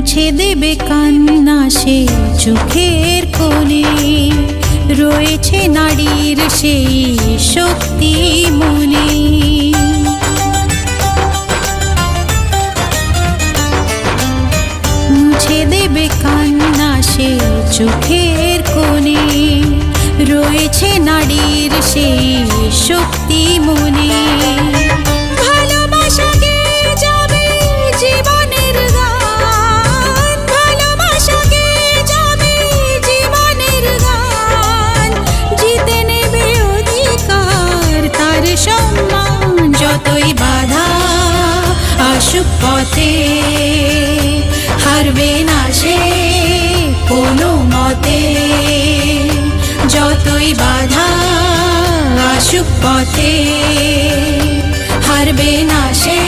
মুছে দেবে কান্না সে চোখের কোণে, রয়েছে নারীর সেই শক্তি মনে। মুছে দেবে কান্না সে চোখের কোণে, রয়েছে নারীর সেই শক্তি মনে। যতই বাধা আসুক পথে, হারবে না সে কোনো মতে। যতই বাধা আসুক পথে, হারবে না সে